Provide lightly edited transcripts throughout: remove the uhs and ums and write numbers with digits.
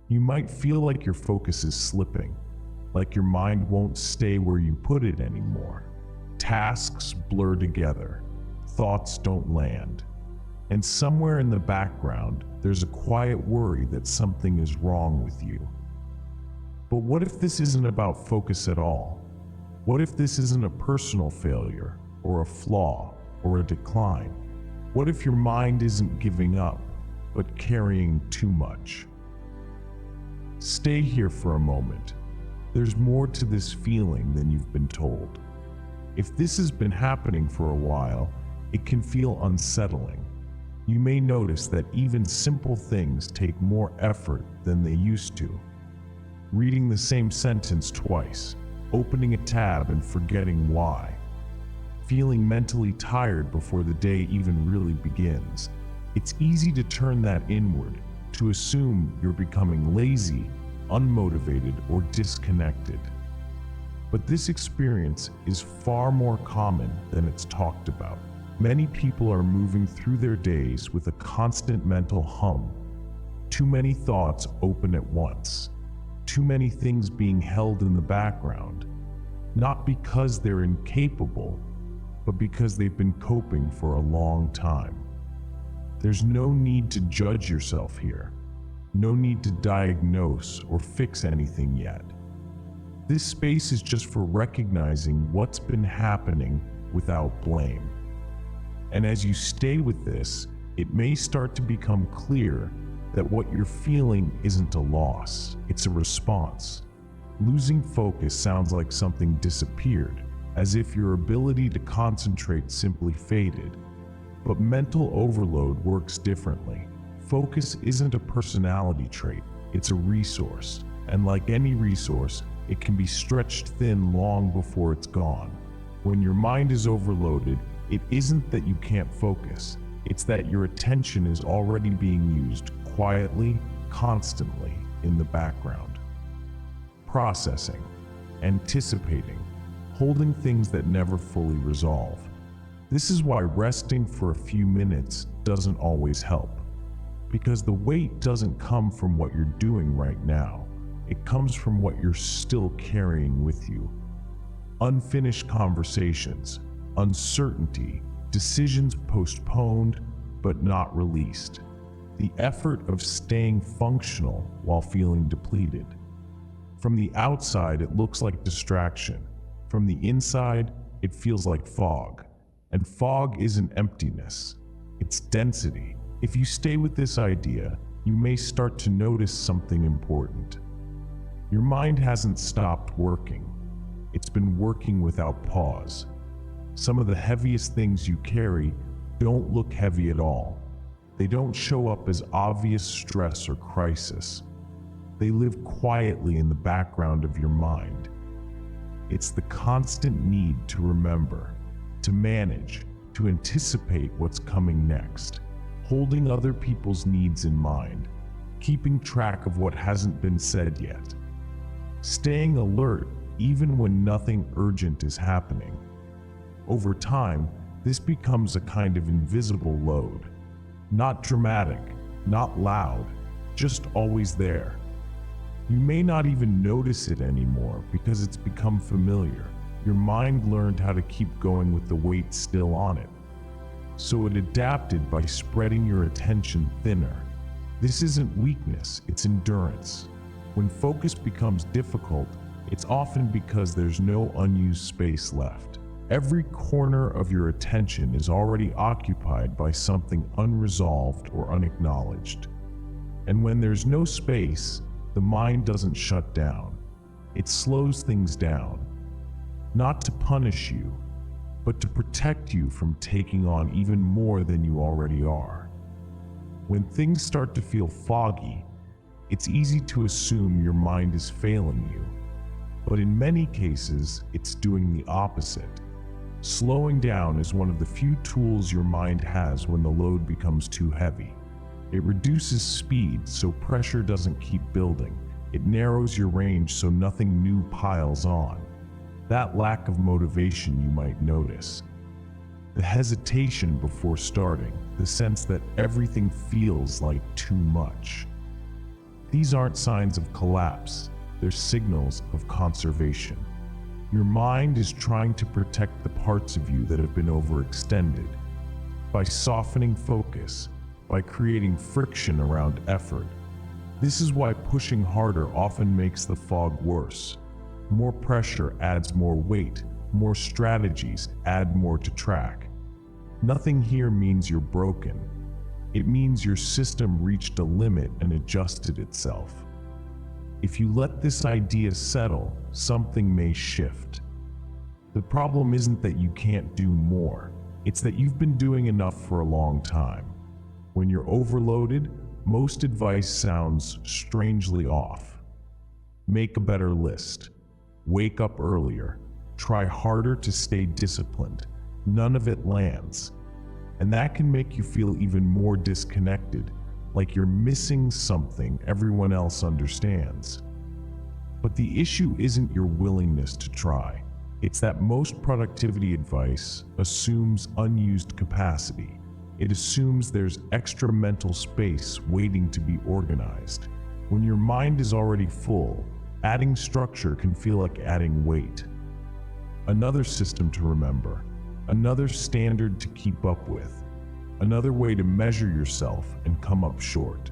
You might feel like your focus is slipping, like your mind won't stay where you put it anymore. Tasks blur together, thoughts don't land, and somewhere in the background, there's a quiet worry that something is wrong with you. But what if this isn't about focus at all? What if this isn't a personal failure, or a flaw, or a decline? What if your mind isn't giving up, but carrying too much? Stay here for a moment. There's more to this feeling than you've been told. If this has been happening for a while, it can feel unsettling. You may notice that even simple things take more effort than they used to. Reading the same sentence twice, opening a tab and forgetting why, feeling mentally tired before the day even really begins. It's easy to turn that inward, to assume you're becoming lazy, unmotivated, or disconnected. But this experience is far more common than it's talked about. Many people are moving through their days with a constant mental hum. Too many thoughts open at once. Too many things being held in the background. Not because they're incapable, but because they've been coping for a long time. There's no need to judge yourself here. No need to diagnose or fix anything yet. This space is just for recognizing what's been happening without blame. And as you stay with this, it may start to become clear that what you're feeling isn't a loss, it's a response. Losing focus sounds like something disappeared, as if your ability to concentrate simply faded. But mental overload works differently. Focus isn't a personality trait, it's a resource. And like any resource, it can be stretched thin long before it's gone. When your mind is overloaded, it isn't that you can't focus, it's that your attention is already being used quietly, constantly in the background. Processing, anticipating, holding things that never fully resolve. This is why resting for a few minutes doesn't always help. Because the weight doesn't come from what you're doing right now. It comes from what you're still carrying with you. Unfinished conversations, uncertainty, decisions postponed but not released. The effort of staying functional while feeling depleted. From the outside, it looks like distraction. From the inside, it feels like fog. And fog isn't emptiness, it's density. If you stay with this idea, you may start to notice something important. Your mind hasn't stopped working. It's been working without pause. Some of the heaviest things you carry don't look heavy at all. They don't show up as obvious stress or crisis. They live quietly in the background of your mind. It's the constant need to remember, to manage, to anticipate what's coming next, holding other people's needs in mind, keeping track of what hasn't been said yet, staying alert even when nothing urgent is happening. Over time, this becomes a kind of invisible load. Not dramatic, not loud, just always there. You may not even notice it anymore because it's become familiar. Your mind learned how to keep going with the weight still on it. So it adapted by spreading your attention thinner. This isn't weakness, it's endurance. When focus becomes difficult, it's often because there's no unused space left. Every corner of your attention is already occupied by something unresolved or unacknowledged. And when there's no space, the mind doesn't shut down. It slows things down, not to punish you, but to protect you from taking on even more than you already are. When things start to feel foggy, it's easy to assume your mind is failing you. But in many cases, it's doing the opposite. Slowing down is one of the few tools your mind has when the load becomes too heavy. It reduces speed so pressure doesn't keep building. It narrows your range so nothing new piles on. That lack of motivation you might notice. The hesitation before starting, the sense that everything feels like too much. These aren't signs of collapse, they're signals of conservation. Your mind is trying to protect the parts of you that have been overextended. By softening focus, by creating friction around effort. This is why pushing harder often makes the fog worse. More pressure adds more weight, more strategies add more to track. Nothing here means you're broken. It means your system reached a limit and adjusted itself. If you let this idea settle, something may shift. The problem isn't that you can't do more. It's that you've been doing enough for a long time. When you're overloaded, most advice sounds strangely off. Make a better list. Wake up earlier. Try harder to stay disciplined. None of it lands. And that can make you feel even more disconnected, like you're missing something everyone else understands. But the issue isn't your willingness to try. It's that most productivity advice assumes unused capacity. It assumes there's extra mental space waiting to be organized. When your mind is already full, adding structure can feel like adding weight. Another system to remember, another standard to keep up with, another way to measure yourself and come up short.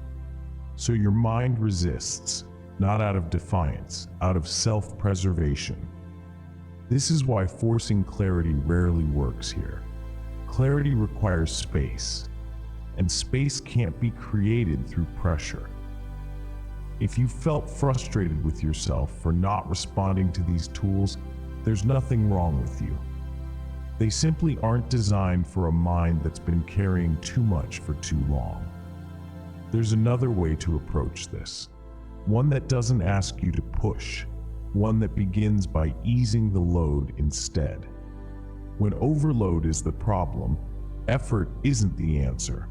So your mind resists, not out of defiance, out of self-preservation. This is why forcing clarity rarely works here. Clarity requires space, and space can't be created through pressure. If you felt frustrated with yourself for not responding to these tools, there's nothing wrong with you. They simply aren't designed for a mind that's been carrying too much for too long. There's another way to approach this, one that doesn't ask you to push, one that begins by easing the load instead. When overload is the problem, effort isn't the answer.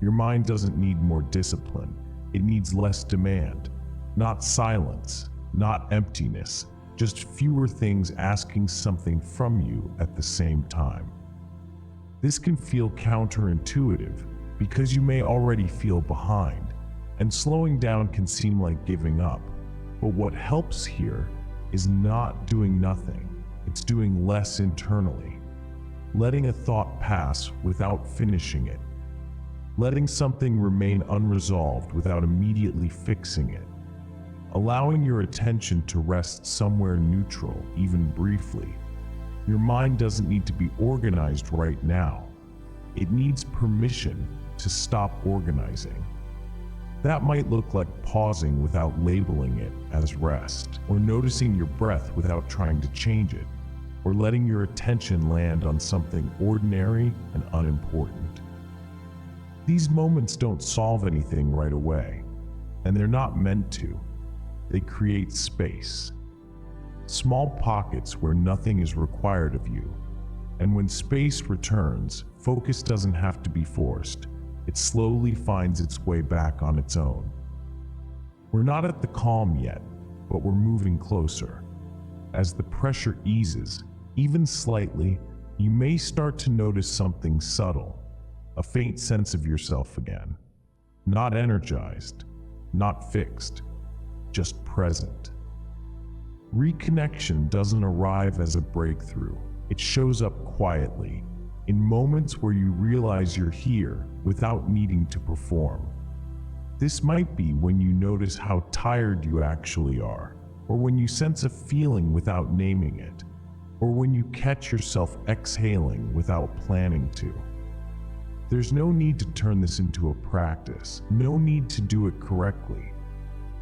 Your mind doesn't need more discipline, it needs less demand. Not silence, not emptiness, just fewer things asking something from you at the same time. This can feel counterintuitive because you may already feel behind, and slowing down can seem like giving up. But what helps here is not doing nothing, it's doing less internally. Letting a thought pass without finishing it. Letting something remain unresolved without immediately fixing it. Allowing your attention to rest somewhere neutral, even briefly. Your mind doesn't need to be organized right now. It needs permission to stop organizing. That might look like pausing without labeling it as rest, or noticing your breath without trying to change it, or letting your attention land on something ordinary and unimportant. These moments don't solve anything right away, and they're not meant to. They create space. Small pockets where nothing is required of you. And when space returns, focus doesn't have to be forced. It slowly finds its way back on its own. We're not at the calm yet, but we're moving closer. As the pressure eases, even slightly, you may start to notice something subtle, a faint sense of yourself again. Not energized, not fixed, just present. Reconnection doesn't arrive as a breakthrough. It shows up quietly, in moments where you realize you're here without needing to perform. This might be when you notice how tired you actually are, or when you sense a feeling without naming it, or when you catch yourself exhaling without planning to. There's no need to turn this into a practice, no need to do it correctly.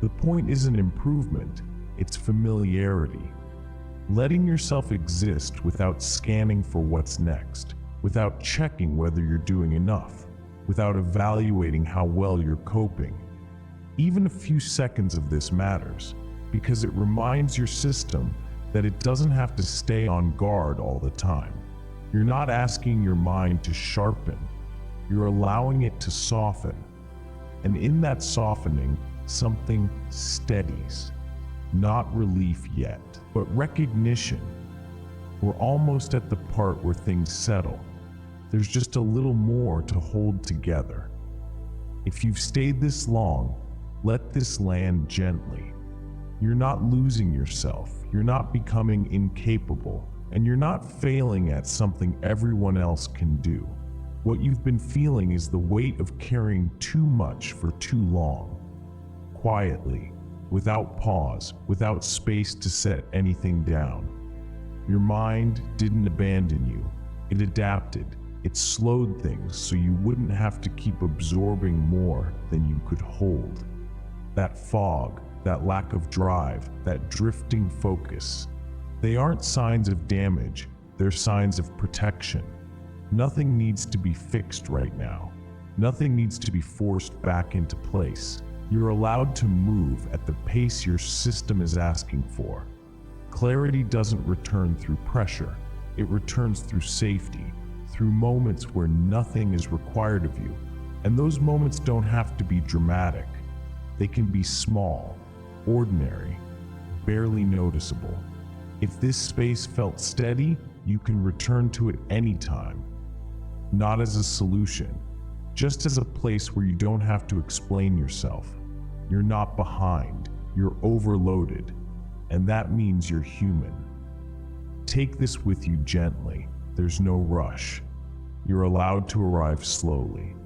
The point isn't improvement, it's familiarity. Letting yourself exist without scanning for what's next, without checking whether you're doing enough, without evaluating how well you're coping. Even a few seconds of this matters, because it reminds your system that it doesn't have to stay on guard all the time. You're not asking your mind to sharpen, you're allowing it to soften. And in that softening, something steadies. Not relief yet, but recognition. We're almost at the part where things settle. There's just a little more to hold together. If you've stayed this long, Let this land gently. You're not losing yourself, you're not becoming incapable, and you're not failing at something everyone else can do. What you've been feeling is the weight of carrying too much for too long. Quietly, without pause, without space to set anything down. Your mind didn't abandon you, it adapted. It slowed things so you wouldn't have to keep absorbing more than you could hold. That fog, that lack of drive, that drifting focus, they aren't signs of damage, they're signs of protection. Nothing needs to be fixed right now. Nothing needs to be forced back into place. You're allowed to move at the pace your system is asking for. Clarity doesn't return through pressure, it returns through safety, through moments where nothing is required of you. And those moments don't have to be dramatic. They can be small, ordinary, barely noticeable. If this space felt steady, you can return to it anytime. Not as a solution, just as a place where you don't have to explain yourself. You're not behind, you're overloaded, and that means you're human. Take this with you gently. There's no rush. You're allowed to arrive slowly.